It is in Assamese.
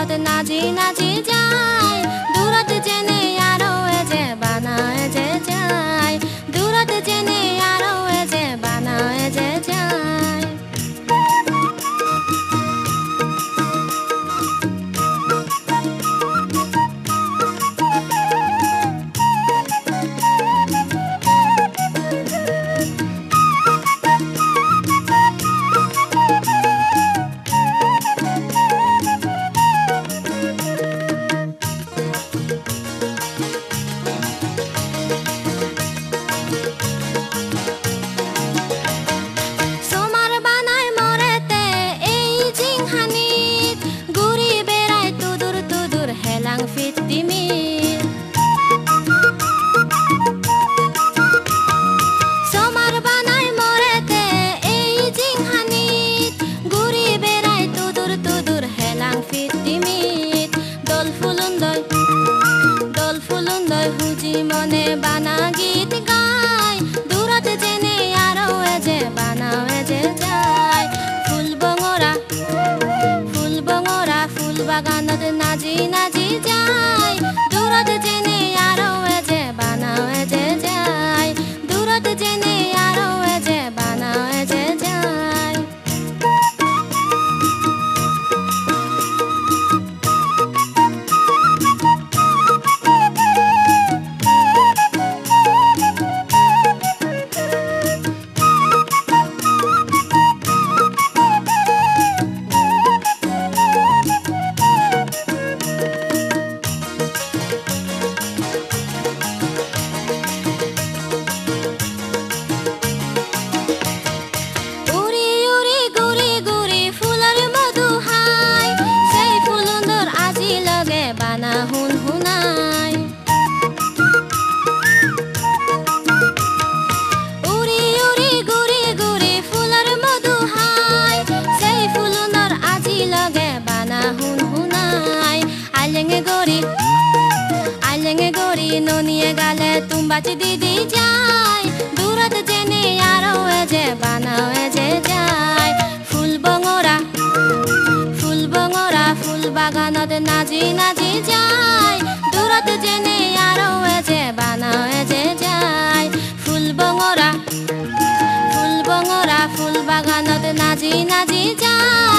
বাগানত নাজি নাজি যায় দূৰত যেনে আৰু যে বানায় যে যায় দূৰত যেনে আৰু যে বানায় যে যায় মনে বানা গীত গায় দূৰত যেনে আৰু যে বানাৱে যে যায় ফুল বঙৰা ফুল বাগানত নাজি নাজি যায় দূৰত যেনে আৰু যে বানাৱে যে যায় দূৰত যেনে আৰু যে বানাৱে যে যায় আলেঙে গৰি ননিয়ে গালে তুম্বাচি দি যায় দূৰত যেনে আৰু যে বানাৱে যে যায় ফুল বঙৰা ফুল বাগানত নাজি নাজি যায় দূৰত যেনে আৰু যে বানাৱে যে যায় ফুল বঙৰা ফুল বাগানত নাজি নাজি যায়